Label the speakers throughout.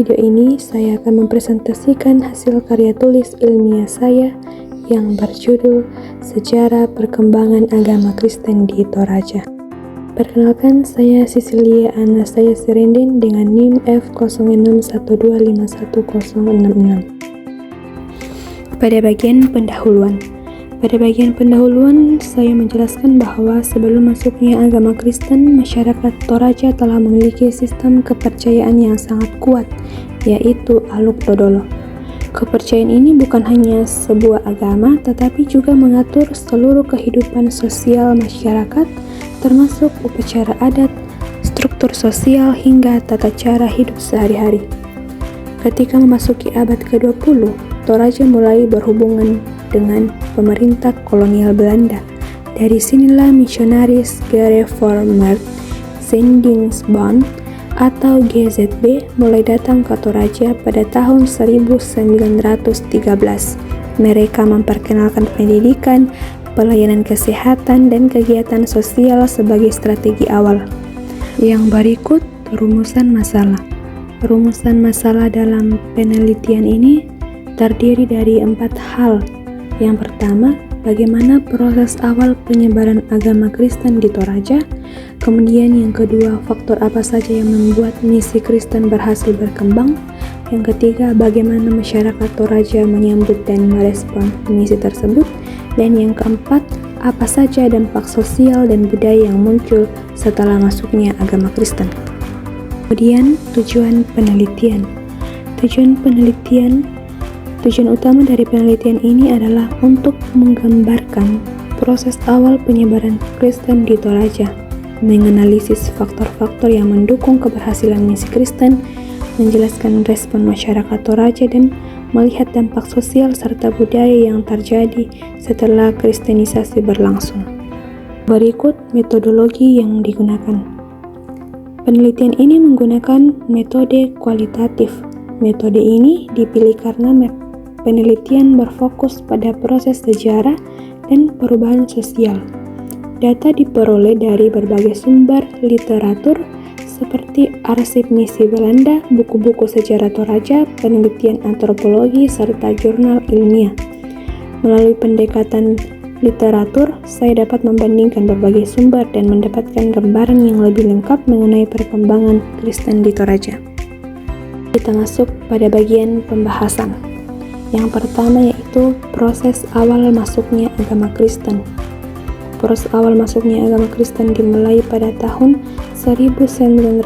Speaker 1: video ini saya akan mempresentasikan hasil karya tulis ilmiah saya yang berjudul Sejarah Perkembangan Agama Kristen di Toraja. Perkenalkan, saya Cecilia Anastasia Serendin dengan NIM F0612511066. Pada bagian pendahuluan, saya menjelaskan bahwa sebelum masuknya agama Kristen, masyarakat Toraja telah memiliki sistem kepercayaan yang sangat kuat, yaitu Aluk Todolo. Kepercayaan ini bukan hanya sebuah agama, tetapi juga mengatur seluruh kehidupan sosial masyarakat, termasuk upacara adat, struktur sosial, hingga tata cara hidup sehari-hari. Ketika memasuki abad ke-20, Toraja mulai berhubungan dengan pemerintah kolonial Belanda. Dari sinilah misionaris Gereformeerd Zendingsbond atau GZB mulai datang ke Toraja pada tahun 1913. Mereka memperkenalkan pendidikan, pelayanan kesehatan, dan kegiatan sosial sebagai strategi awal. Yang berikut rumusan masalah. Rumusan masalah dalam penelitian ini terdiri dari 4 hal. Yang pertama, bagaimana proses awal penyebaran agama Kristen di Toraja. Kemudian yang kedua, faktor apa saja yang membuat misi Kristen berhasil berkembang. Yang ketiga, bagaimana masyarakat Toraja menyambut dan merespon misi tersebut. Dan yang keempat, apa saja dampak sosial dan budaya yang muncul setelah masuknya agama Kristen. Kemudian, tujuan penelitian. Tujuan utama dari penelitian ini adalah untuk menggambarkan proses awal penyebaran Kristen di Toraja, menganalisis faktor-faktor yang mendukung keberhasilan misi Kristen, menjelaskan respon masyarakat Toraja, dan melihat dampak sosial serta budaya yang terjadi setelah kristenisasi berlangsung. Berikut metodologi yang digunakan. Penelitian ini menggunakan metode kualitatif. Metode ini dipilih karena penelitian berfokus pada proses sejarah dan perubahan sosial. Data diperoleh dari berbagai sumber literatur seperti arsip misi Belanda, buku-buku sejarah Toraja, penelitian antropologi, serta jurnal ilmiah. Melalui pendekatan literatur, saya dapat membandingkan berbagai sumber dan mendapatkan gambaran yang lebih lengkap mengenai perkembangan Kristen di Toraja. Kita masuk pada bagian pembahasan. Yang pertama yaitu proses awal masuknya agama Kristen. Proses awal masuknya agama Kristen dimulai pada tahun 1913.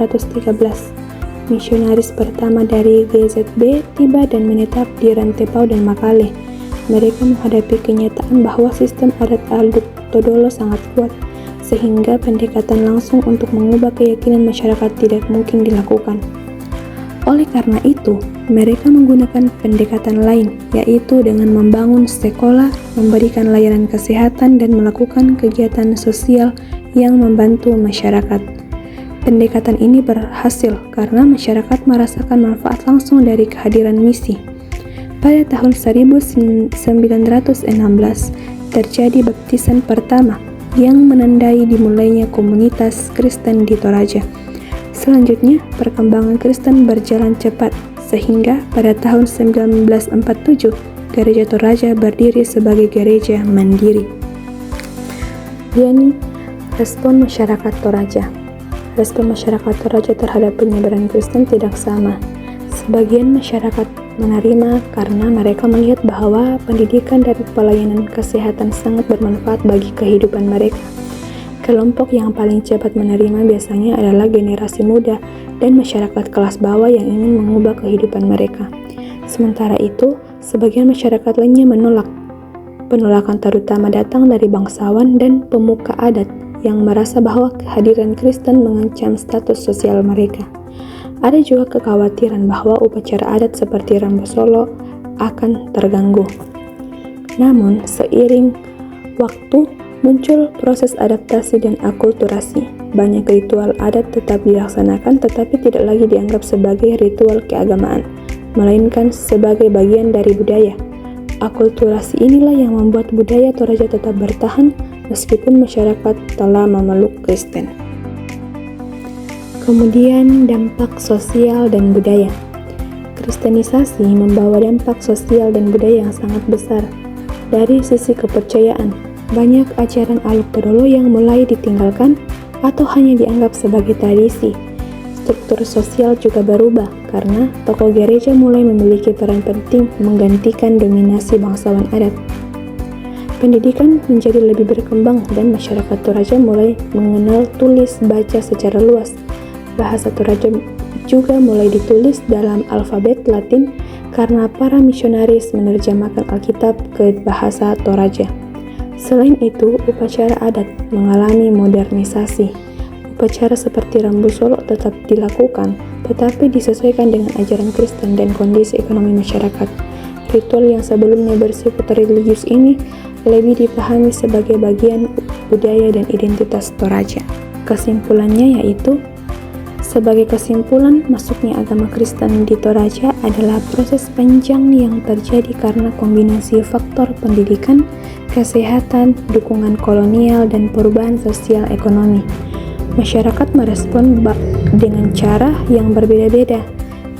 Speaker 1: Misionaris pertama dari GZB tiba dan menetap di Rantepao dan Makale. Mereka menghadapi kenyataan bahwa sistem adat Aluk Todolo sangat kuat, sehingga pendekatan langsung untuk mengubah keyakinan masyarakat tidak mungkin dilakukan. Oleh karena itu, mereka menggunakan pendekatan lain, yaitu dengan membangun sekolah, memberikan layanan kesehatan, dan melakukan kegiatan sosial yang membantu masyarakat. Pendekatan ini berhasil karena masyarakat merasakan manfaat langsung dari kehadiran misi. Pada tahun 1916, terjadi baptisan pertama yang menandai dimulainya komunitas Kristen di Toraja. Selanjutnya, perkembangan Kristen berjalan cepat, sehingga pada tahun 1947, Gereja Toraja berdiri sebagai gereja mandiri. Dan respon masyarakat Toraja. Respon masyarakat Toraja terhadap penyebaran Kristen tidak sama. Sebagian masyarakat menerima karena mereka melihat bahwa pendidikan dan pelayanan kesehatan sangat bermanfaat bagi kehidupan mereka. Kelompok yang paling cepat menerima biasanya adalah generasi muda dan masyarakat kelas bawah yang ingin mengubah kehidupan mereka. Sementara itu, sebagian masyarakat lainnya menolak. Penolakan terutama datang dari bangsawan dan pemuka adat yang merasa bahwa kehadiran Kristen mengancam status sosial mereka. Ada juga kekhawatiran bahwa upacara adat seperti Rambu Solo akan terganggu. Namun, seiring waktu, muncul proses adaptasi dan akulturasi. Banyak ritual adat tetap dilaksanakan tetapi tidak lagi dianggap sebagai ritual keagamaan, melainkan sebagai bagian dari budaya. Akulturasi inilah yang membuat budaya Toraja tetap bertahan meskipun masyarakat telah memeluk Kristen. Kemudian dampak sosial dan budaya. Kristenisasi membawa dampak sosial dan budaya yang sangat besar. Dari sisi kepercayaan, banyak ajaran Aluk Todolo yang mulai ditinggalkan atau hanya dianggap sebagai tradisi. Struktur sosial juga berubah karena tokoh gereja mulai memiliki peran penting menggantikan dominasi bangsawan adat. Pendidikan menjadi lebih berkembang dan masyarakat Toraja mulai mengenal tulis baca secara luas. Bahasa Toraja juga mulai ditulis dalam alfabet Latin karena para misionaris menerjemahkan Alkitab ke bahasa Toraja. Selain itu, upacara adat mengalami modernisasi. Upacara seperti rambu solok tetap dilakukan, tetapi disesuaikan dengan ajaran Kristen dan kondisi ekonomi masyarakat. Ritual yang sebelumnya bersifat religius ini lebih dipahami sebagai bagian budaya dan identitas Toraja. Kesimpulannya yaitu, sebagai kesimpulan, masuknya agama Kristen di Toraja adalah proses panjang yang terjadi karena kombinasi faktor pendidikan, kesehatan, dukungan kolonial, dan perubahan sosial ekonomi. Masyarakat merespon dengan cara yang berbeda-beda,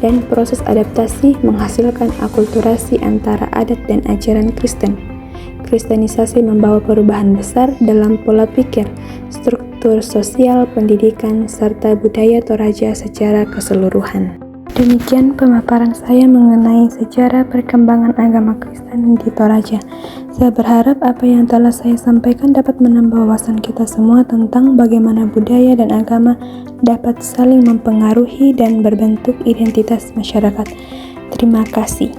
Speaker 1: dan proses adaptasi menghasilkan akulturasi antara adat dan ajaran Kristen. Kristenisasi membawa perubahan besar dalam pola pikir, struktur sosial, pendidikan, serta budaya Toraja secara keseluruhan. Demikian pemaparan saya mengenai sejarah perkembangan agama Kristen di Toraja. Saya berharap apa yang telah saya sampaikan dapat menambah wawasan kita semua tentang bagaimana budaya dan agama dapat saling mempengaruhi dan berbentuk identitas masyarakat. Terima kasih.